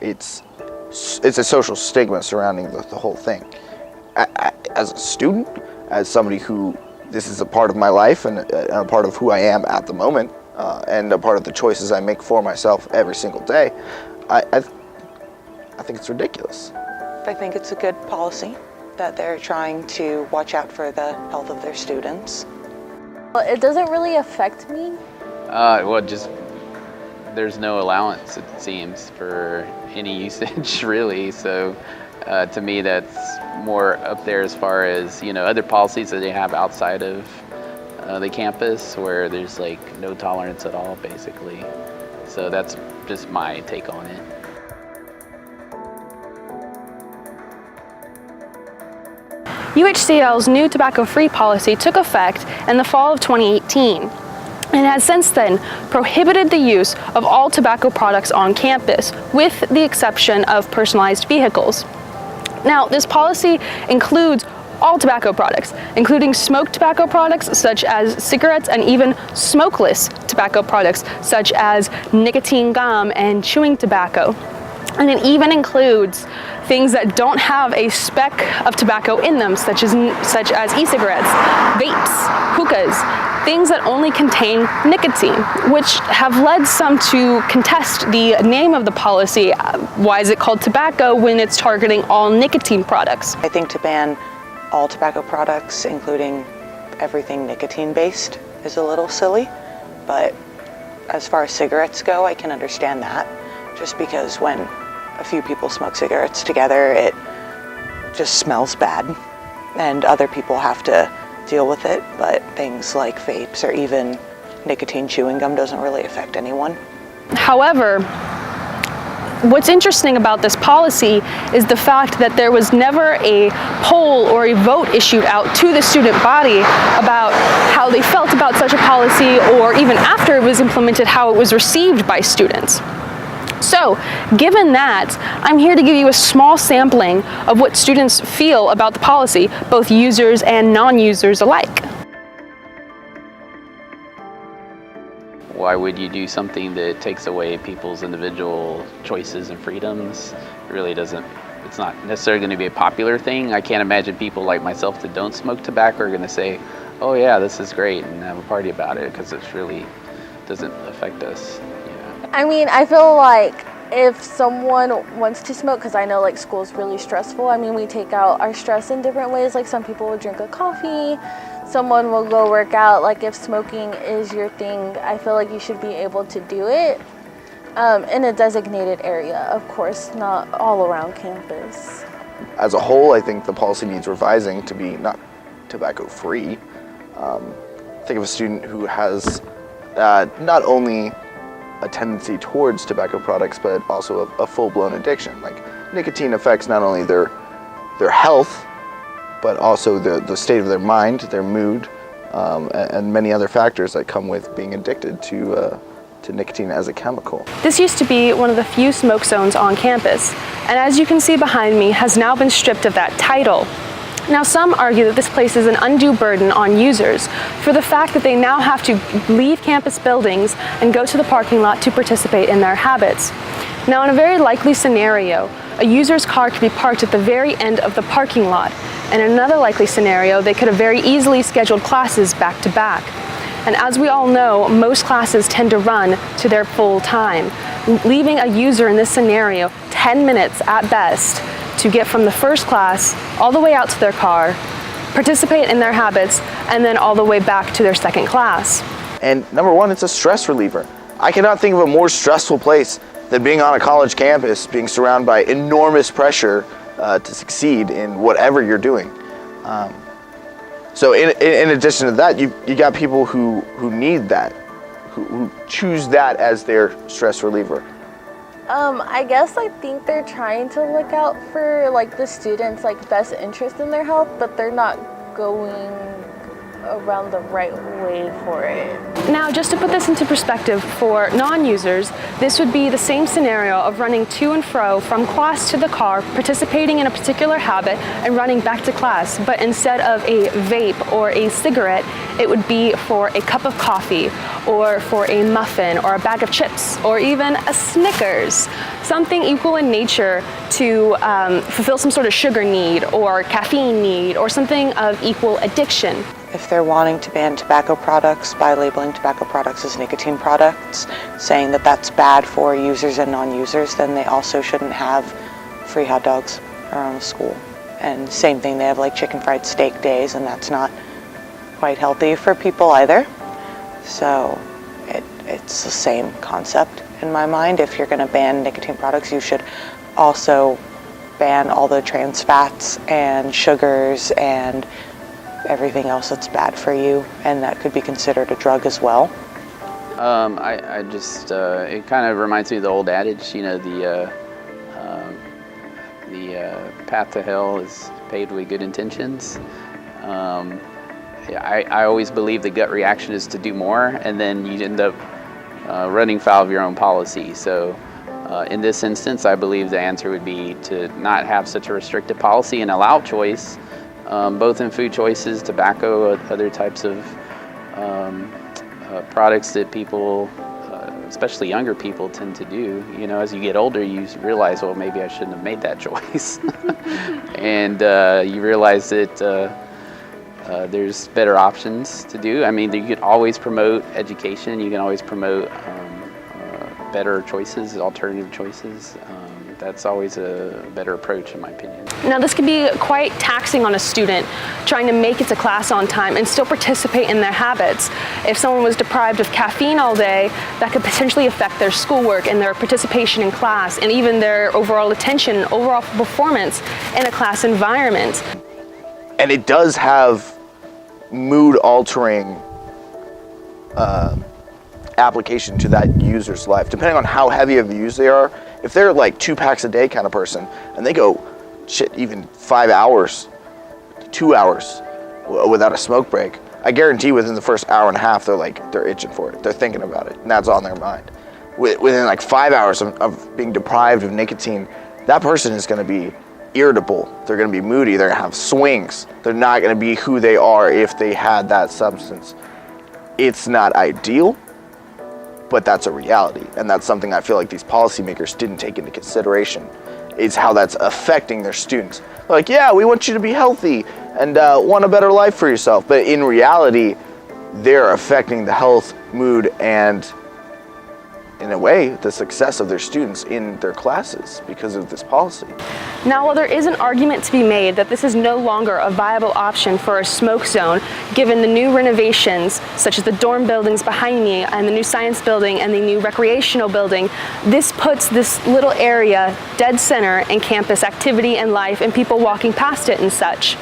It's a social stigma surrounding the whole thing. As a student, as somebody who this is a part of my life and a part of who I am at the moment, and a part of the choices I make for myself every single day, I think it's ridiculous. I think it's a good policy that they're trying to watch out for the health of their students. Well, it doesn't really affect me. Well, just there's no allowance, it seems, for any usage really. So to me, that's more up there as far as, you know, other policies that they have outside of the campus where there's like no tolerance at all, basically. So that's just my take on it. UHCL's new tobacco-free policy took effect in the fall of 2018 and has since then prohibited the use of all tobacco products on campus, with the exception of personalized vehicles. Now, this policy includes all tobacco products, including smoked tobacco products such as cigarettes, and even smokeless tobacco products such as nicotine gum and chewing tobacco. And it even includes things that don't have a speck of tobacco in them, such as e-cigarettes, vapes, hookahs, things that only contain nicotine, which have led some to contest the name of the policy. Why is it called tobacco when it's targeting all nicotine products? I think to ban all tobacco products, including everything nicotine-based, is a little silly, but as far as cigarettes go, I can understand that, just because when a few people smoke cigarettes together, it just smells bad, and other people have to deal with it, but things like vapes or even nicotine chewing gum doesn't really affect anyone. However, what's interesting about this policy is the fact that there was never a poll or a vote issued out to the student body about how they felt about such a policy, or even after it was implemented, how it was received by students. So, given that, I'm here to give you a small sampling of what students feel about the policy, both users and non-users alike. Why would you do something that takes away people's individual choices and freedoms? It really doesn't, it's not necessarily going to be a popular thing. I can't imagine people like myself that don't smoke tobacco are going to say, oh yeah, this is great, and have a party about it, because it really doesn't affect us. I mean, I feel like if someone wants to smoke, because I know like school's really stressful, I mean, we take out our stress in different ways. Like some people will drink a coffee, someone will go work out. Like if smoking is your thing, I feel like you should be able to do it in a designated area, of course, not all around campus. As a whole, I think the policy needs revising to be not tobacco-free. Think of a student who has not only a tendency towards tobacco products, but also a full-blown addiction. Like, nicotine affects not only their health, but also the state of their mind, their mood, and many other factors that come with being addicted to nicotine as a chemical. This used to be one of the few smoke zones on campus, and as you can see behind me, has now been stripped of that title. Now, some argue that this places an undue burden on users for the fact that they now have to leave campus buildings and go to the parking lot to participate in their habits. Now, in a very likely scenario, a user's car could be parked at the very end of the parking lot, and in another likely scenario, they could have very easily scheduled classes back to back. And as we all know, most classes tend to run to their full time, leaving a user in this scenario 10 minutes at best to get from the first class all the way out to their car, participate in their habits, and then all the way back to their second class. And number one, it's a stress reliever. I cannot think of a more stressful place than being on a college campus, being surrounded by enormous pressure to succeed in whatever you're doing. So in addition to that, you got people who need that, who choose that as their stress reliever. I guess I think they're trying to look out for like the students' like best interest in their health, but they're not going around the right way for it. Now, just to put this into perspective for non-users, this would be the same scenario of running to and fro from class to the car, participating in a particular habit, and running back to class. But instead of a vape or a cigarette, it would be for a cup of coffee, or for a muffin, or a bag of chips, or even a Snickers. Something equal in nature to fulfill some sort of sugar need, or caffeine need, or something of equal addiction. If they're wanting to ban tobacco products by labeling tobacco products as nicotine products, saying that that's bad for users and non-users, then they also shouldn't have free hot dogs around the school. And same thing, they have like chicken fried steak days, and that's not quite healthy for people either. So it's the same concept in my mind. If you're going to ban nicotine products, you should also ban all the trans fats and sugars and everything else that's bad for you, and that could be considered a drug as well. I just, it kind of reminds me of the old adage, you know, the path to hell is paved with good intentions. I always believe the gut reaction is to do more, and then you end up running foul of your own policy. So in this instance, I believe the answer would be to not have such a restrictive policy and allow choice, both in food choices, tobacco, other types of products that people, especially younger people, tend to do. You know, as you get older, you realize, well, maybe I shouldn't have made that choice. And you realize that there's better options to do. I mean, you could always promote education. You can always promote better choices, alternative choices. That's always a better approach, in my opinion. Now, this can be quite taxing on a student trying to make it to class on time and still participate in their habits. If someone was deprived of caffeine all day, that could potentially affect their schoolwork and their participation in class, and even their overall attention and overall performance in a class environment. And it does have mood-altering application to that user's life, depending on how heavy of a use they are. If they're like 2 packs a day kind of person, and they go, even 5 hours, 2 hours without a smoke break, I guarantee within the first hour and a half, they're itching for it. They're thinking about it, and that's on their mind. Within like 5 hours of being deprived of nicotine, that person is going to be irritable. They're going to be moody. They're going to have swings. They're not going to be who they are if they had that substance. It's not ideal, but that's a reality, and that's something I feel like these policymakers didn't take into consideration, is how that's affecting their students. They're like, yeah, we want you to be healthy and want a better life for yourself, but in reality, they're affecting the health, mood, and in a way, the success of their students in their classes because of this policy. Now, while there is an argument to be made that this is no longer a viable option for a smoke zone, given the new renovations, such as the dorm buildings behind me and the new science building and the new recreational building, this puts this little area dead center in campus activity and life and people walking past it and such.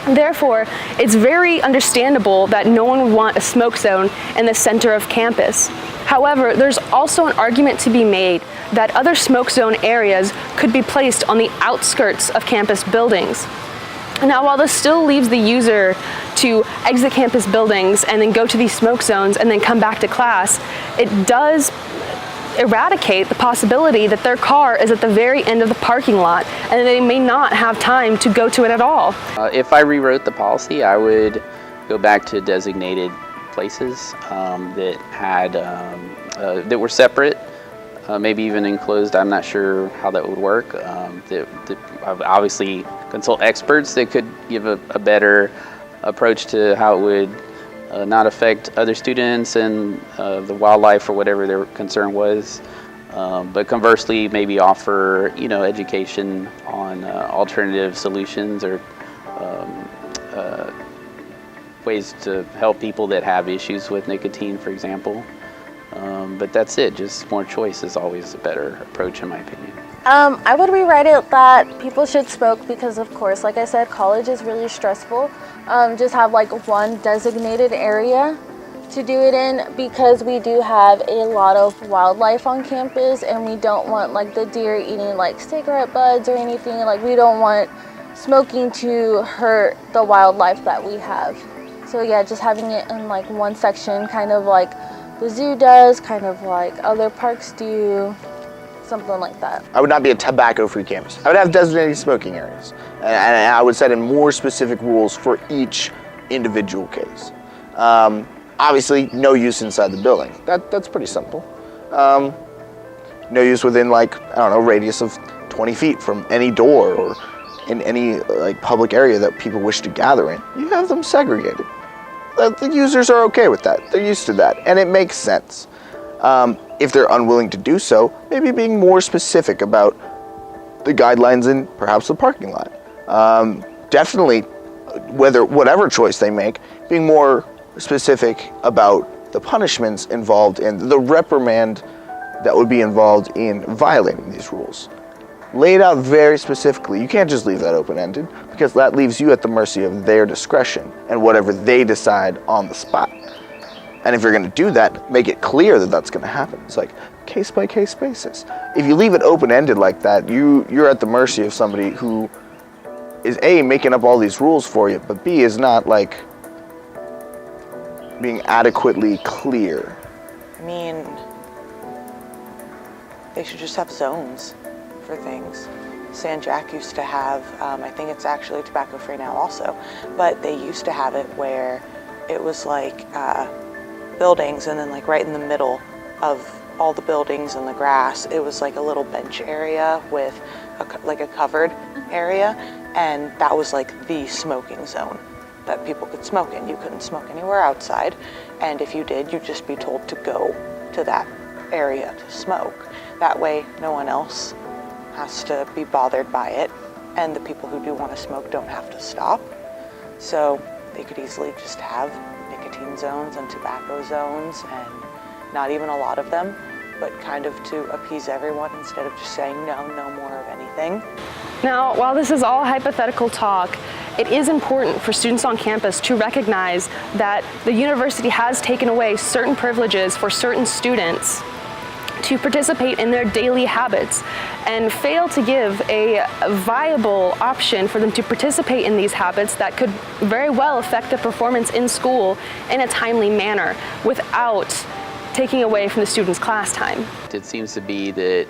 Therefore, it's very understandable that no one would want a smoke zone in the center of campus. However, there's also an argument to be made that other smoke zone areas could be placed on the outskirts of campus buildings. Now, while this still leaves the user to exit campus buildings and then go to these smoke zones and then come back to class, it does eradicate the possibility that their car is at the very end of the parking lot and they may not have time to go to it at all. If I rewrote the policy, I would go back to designated places that had that were separate, maybe even enclosed. I'm not sure how that would work. Obviously, consult experts that could give a better approach to how it would not affect other students and the wildlife or whatever their concern was. But conversely, maybe offer education on alternative solutions or ways to help people that have issues with nicotine, for example. But that's it. Just more choice is always a better approach, in my opinion. I would rewrite it that people should smoke because, of course, like I said, college is really stressful. Just have like one designated area to do it in, because we do have a lot of wildlife on campus and we don't want like the deer eating like cigarette butts or anything. Like, we don't want smoking to hurt the wildlife that we have. So yeah, just having it in like one section, kind of like the zoo does, kind of like other parks do, something like that. I would not be a tobacco-free campus. I would have designated smoking areas, and I would set in more specific rules for each individual case. Obviously, no use inside the building. That's pretty simple. No use within, like, I don't know, radius of 20 feet from any door or in any like public area that people wish to gather in. You have them segregated. The users are okay with that. They're used to that, and it makes sense. If they're unwilling to do so, maybe being more specific about the guidelines in perhaps the parking lot. Definitely, whatever choice they make, being more specific about the punishments involved in the reprimand that would be involved in violating these rules. Lay it out very specifically. You can't just leave that open-ended, because that leaves you at the mercy of their discretion and whatever they decide on the spot. And if you're going to do that, make it clear that that's going to happen. It's like case-by-case basis. If you leave it open-ended like that, you're at the mercy of somebody who is A, making up all these rules for you, but B, is not like being adequately clear. I mean, they should just have zones for things. San Jac used to have, I think it's actually tobacco-free now also, but they used to have it where it was like buildings, and then like right in the middle of all the buildings and the grass, it was like a little bench area with like a covered area, and that was like the smoking zone that people could smoke in. You couldn't smoke anywhere outside, and if you did, you'd just be told to go to that area to smoke. That way, no one else has to be bothered by it, and the people who do want to smoke don't have to stop. So they could easily just have nicotine zones and tobacco zones, and not even a lot of them, but kind of to appease everyone instead of just saying no more of anything. Now, while this is all hypothetical talk, it is important for students on campus to recognize that the university has taken away certain privileges for certain students to participate in their daily habits, and fail to give a viable option for them to participate in these habits that could very well affect their performance in school in a timely manner without taking away from the students' class time. It seems to be that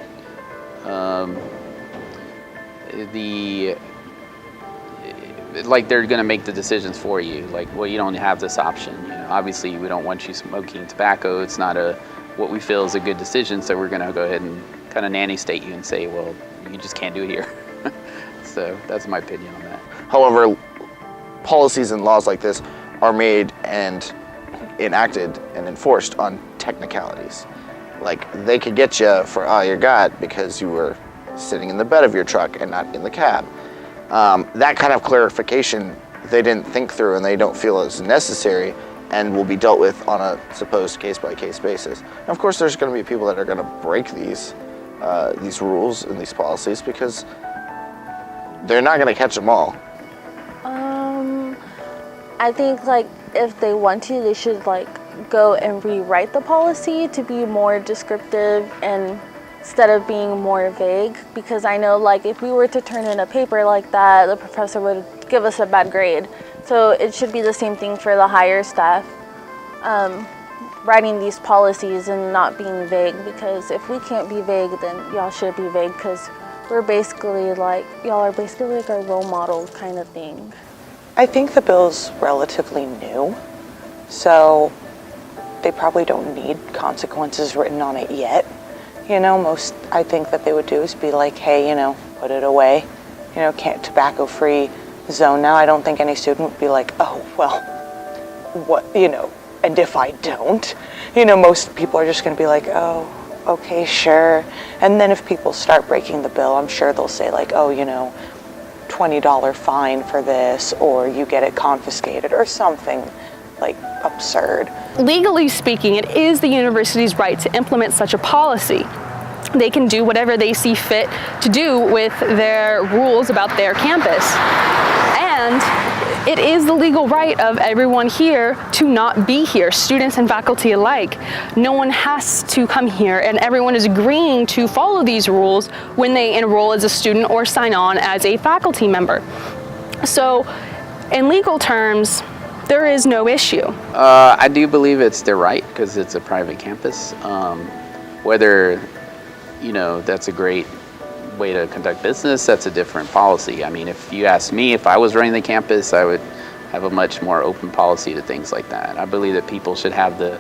like they're going to make the decisions for you. Like, well, you don't have this option. You know, obviously, we don't want you smoking tobacco. It's not what we feel is a good decision, so we're going to go ahead and kind of nanny state you and say, well, you just can't do it here. So that's my opinion on that. However, policies and laws like this are made and enacted and enforced on technicalities. Like, they could get you for all you got because you were sitting in the bed of your truck and not in the cab. That kind of clarification they didn't think through, and they don't feel is necessary, and will be dealt with on a supposed case-by-case basis. And of course, there's going to be people that are going to break these rules and these policies, because they're not going to catch them all. I think like if they want to, they should like go and rewrite the policy to be more descriptive and instead of being more vague, because I know like if we were to turn in a paper like that, the professor would give us a bad grade. So it should be the same thing for the higher staff, writing these policies and not being vague, because if we can't be vague, then y'all should be vague, because we're basically like, y'all are basically like our role model kind of thing. I think the bill's relatively new, so they probably don't need consequences written on it yet. You know, I think that they would do is be like, hey, you know, put it away. You know, can't tobacco-free zone now. I don't think any student would be like, oh, well, what, you know, and if I don't, you know, most people are just going to be like, oh, okay, sure. And then if people start breaking the bill, I'm sure they'll say like, oh, you know, $20 fine for this, or you get it confiscated, or something like absurd. Legally speaking, it is the university's right to implement such a policy. They can do whatever they see fit to do with their rules about their campus. And it is the legal right of everyone here to not be here, students and faculty alike. No one has to come here, and everyone is agreeing to follow these rules when they enroll as a student or sign on as a faculty member. So in legal terms, there is no issue. I do believe it's their right because it's a private campus. Whether, that's a great way to conduct business, that's a different policy. I mean, if you ask me, if I was running the campus, I would have a much more open policy to things like that. I believe that people should have the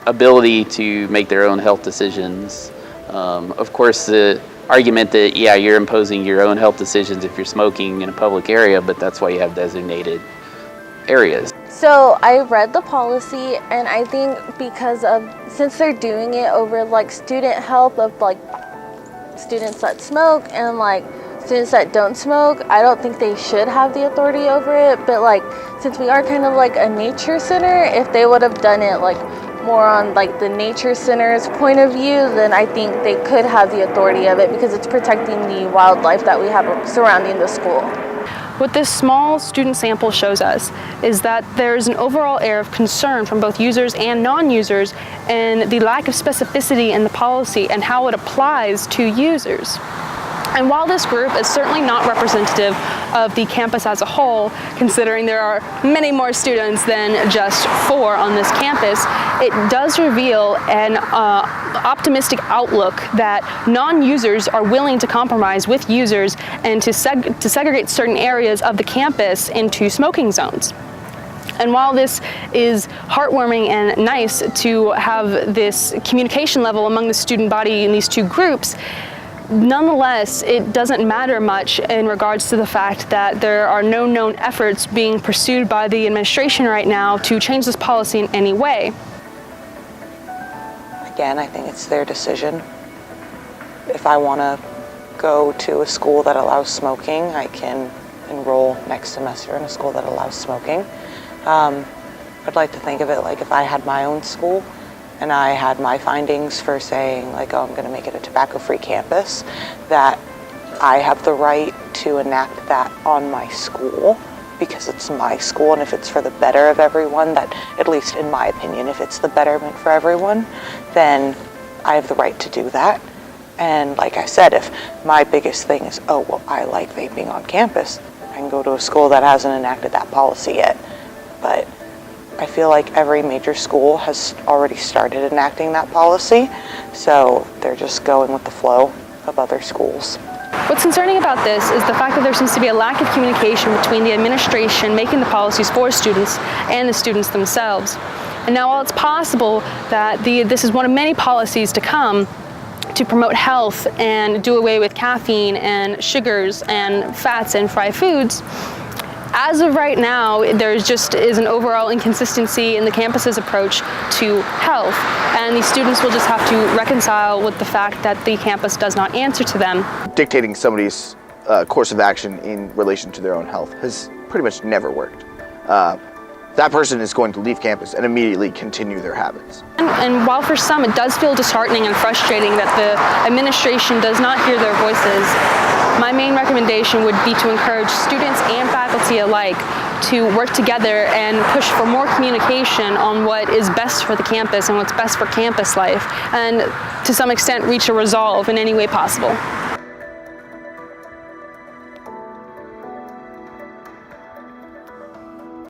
ability to make their own health decisions. Of course, the argument that, you're imposing your own health decisions if you're smoking in a public area, but that's why you have designated areas. So I read the policy, and I think since they're doing it over like student health of like students that smoke and like students that don't smoke, I don't think they should have the authority over it. But like, since we are kind of like a nature center, if they would have done it like more on like the nature center's point of view, then I think they could have the authority of it because it's protecting the wildlife that we have surrounding the school. What this small student sample shows us is that there's an overall air of concern from both users and non-users and the lack of specificity in the policy and how it applies to users. And while this group is certainly not representative of the campus as a whole, considering there are many more students than just 4 on this campus, it does reveal an optimistic outlook that non-users are willing to compromise with users and to segregate certain areas of the campus into smoking zones. And while this is heartwarming and nice to have this communication level among the student body in these two groups, nonetheless, it doesn't matter much in regards to the fact that there are no known efforts being pursued by the administration right now to change this policy in any way. Again, I think it's their decision. If I want to go to a school that allows smoking, I can enroll next semester in a school that allows smoking. I'd like to think of it like if I had my own school and I had my findings for saying like, oh, I'm going to make it a tobacco-free campus, that I have the right to enact that on my school because it's my school, and if it's for the better of everyone, that, at least in my opinion, if it's the betterment for everyone, then I have the right to do that. And like I said, if my biggest thing is, oh, well, I like vaping on campus, I can go to a school that hasn't enacted that policy yet. But I feel like every major school has already started enacting that policy, so they're just going with the flow of other schools. What's concerning about this is the fact that there seems to be a lack of communication between the administration making the policies for students and the students themselves. And now, while it's possible that this is one of many policies to come to promote health and do away with caffeine and sugars and fats and fried foods, as of right now, there just is an overall inconsistency in the campus's approach to health, and these students will just have to reconcile with the fact that the campus does not answer to them. Dictating somebody's course of action in relation to their own health has pretty much never worked. That person is going to leave campus and immediately continue their habits. And while for some it does feel disheartening and frustrating that the administration does not hear their voices, my main recommendation would be to encourage students and faculty alike to work together and push for more communication on what is best for the campus and what's best for campus life, and to some extent reach a resolve in any way possible.